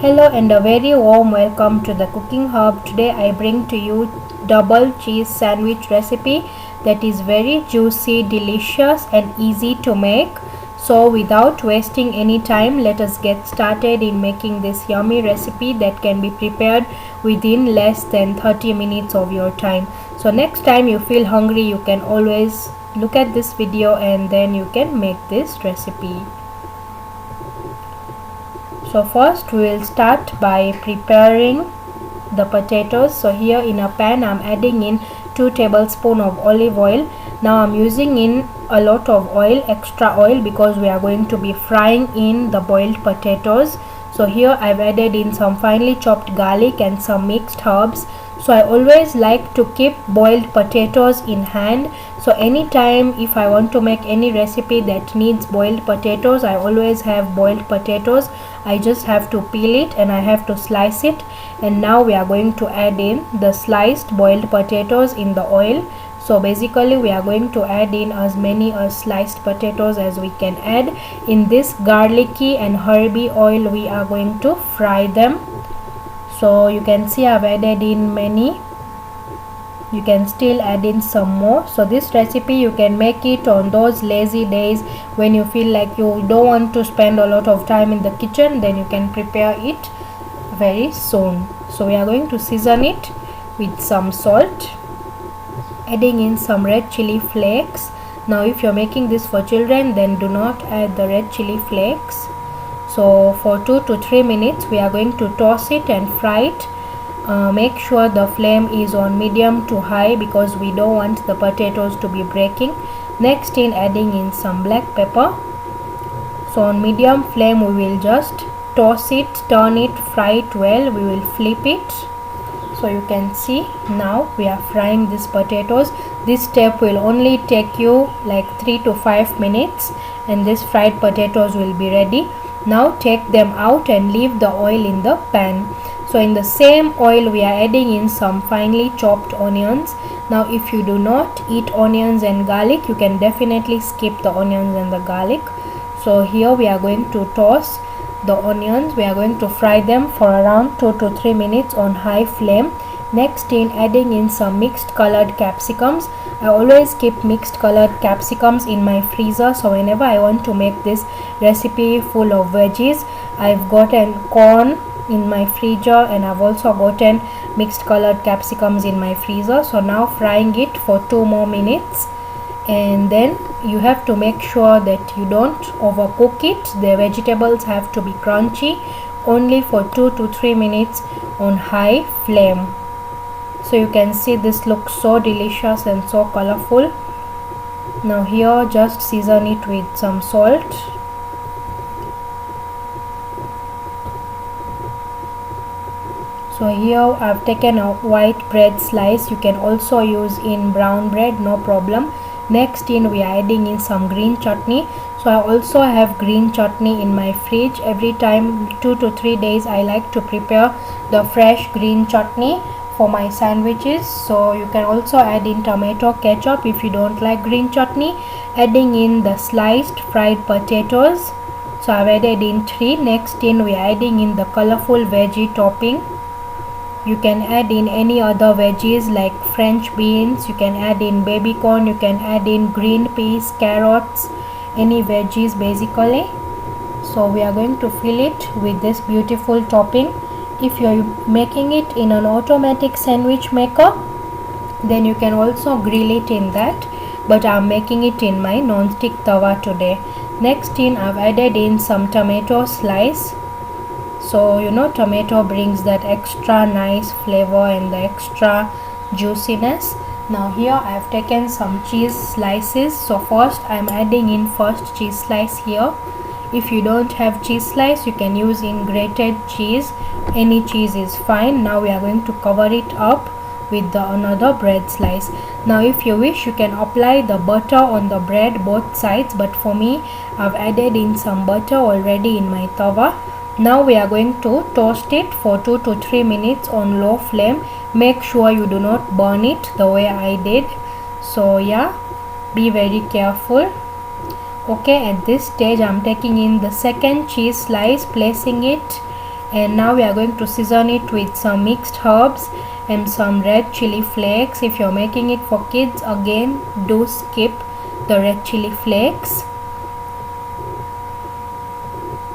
Hello and a very warm welcome to the Cooking Hub. Today I bring to you double cheese sandwich recipe that is very juicy, delicious and easy to make. So without wasting any time, let us get started in making this yummy recipe that can be prepared within less than 30 minutes of your time. So next time you feel hungry, you can always look at this video and then you can make this recipe. So first we will start by preparing the potatoes. So here in a pan I'm adding in 2 tablespoons of olive oil. Now I'm using in a lot of oil, extra oil, because we are going to be frying in the boiled potatoes. So here I've added in some finely chopped garlic and some mixed herbs. So I always like to keep boiled potatoes in hand. So anytime if I want to make any recipe that needs boiled potatoes, I always have boiled potatoes. I just have to peel it and I have to slice it. And now we are going to add in the sliced boiled potatoes in the oil. So basically we are going to add in as many sliced potatoes as we can add. In this garlicky and herby oil we are going to fry them. So you can see I've added in many. You can still add in some more. So this recipe you can make it on those lazy days when you feel like you don't want to spend a lot of time in the kitchen, then you can prepare it very soon. So we are going to season it with some salt, adding in some red chili flakes. Now if you're making this for children, then do not add the red chili flakes. So for 2 to 3 minutes we are going to toss it and fry it. Make sure the flame is on medium to high because we don't want the potatoes to be breaking. Next in adding in some black pepper. So on medium flame we will just toss it, turn it, fry it well. We will flip it. So you can see now we are frying these potatoes. This step will only take you like 3 to 5 minutes and these fried potatoes will be ready. Now take them out and leave the oil in the pan. So in the same oil we are adding in some finely chopped onions. Now if you do not eat onions and garlic, you can definitely skip the onions and the garlic. So here we are going to toss the onions. We are going to fry them for around 2 to 3 minutes on high flame. Next in adding in some mixed colored capsicums. I always keep mixed colored capsicums in my freezer, so whenever I want to make this recipe full of veggies, I've gotten corn in my freezer and I've also gotten mixed colored capsicums in my freezer. So now frying it for 2 more minutes, and then you have to make sure that you don't overcook it. The vegetables have to be crunchy, only for 2 to 3 minutes on high flame. So you can see this looks so delicious and so colorful. Now here just season it with some salt. So here I've taken a white bread slice. You can also use in brown bread, no problem. Next in we are adding in some green chutney. So I also have green chutney in my fridge. Every time 2 to 3 days I like to prepare the fresh green chutney for my sandwiches. So you can also add in tomato ketchup if you don't like green chutney. Adding in the sliced fried potatoes. So I've added in 3. Next in we are adding in the colorful veggie topping. You can add in any other veggies like French beans, you can add in baby corn, you can add in green peas, carrots, any veggies basically. So we are going to fill it with this beautiful topping. If you are making it in an automatic sandwich maker, then you can also grill it in that, but I'm making it in my non-stick tawa today. Next in I've added in some tomato slice. So you know tomato brings that extra nice flavor and the extra juiciness. Now here I have taken some cheese slices. So first I am adding in first cheese slice here. If you don't have cheese slice, you can use in grated cheese. Any cheese is fine. Now we are going to cover it up with another bread slice. Now if you wish, you can apply the butter on the bread both sides, but for me I've added in some butter already in my tawa. Now we are going to toast it for 2 to 3 minutes on low flame. Make sure you do not burn it the way I did. So yeah, be very careful. Okay, at this stage I'm taking in the second cheese slice, placing it and now we are going to season it with some mixed herbs and some red chili flakes. If you're making it for kids, again do skip the red chili flakes,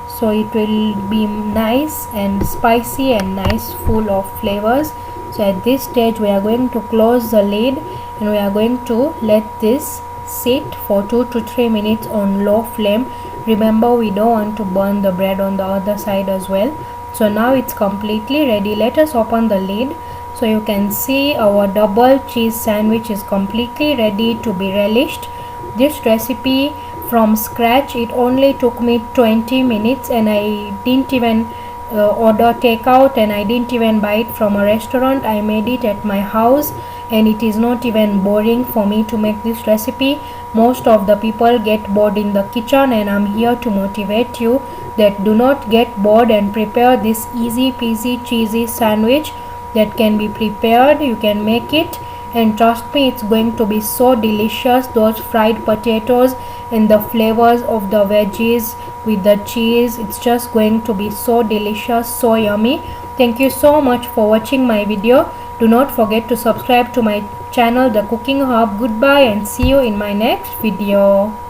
so it will be nice and spicy and nice, full of flavors. So at this stage we are going to close the lid and we are going to let this sit for 2 to 3 minutes on low flame. Remember, we don't want to burn the bread on the other side as well. So now it's completely ready. Let us open the lid. So you can see our double cheese sandwich is completely ready to be relished. This recipe from scratch, it only took me 20 minutes and I didn't even order takeout, and I didn't even buy it from a restaurant. I made it at my house, and it is not even boring for me to make this recipe. Most of the people get bored in the kitchen, and I'm here to motivate you that do not get bored and prepare this easy peasy cheesy sandwich that can be prepared. You can make it, and trust me, it's going to be so delicious. Those fried potatoes and the flavors of the veggies with the cheese, it's just going to be so delicious, so yummy. Thank you so much for watching my video. Do not forget to subscribe to my channel, The Cooking Hub. Goodbye and see you in my next video.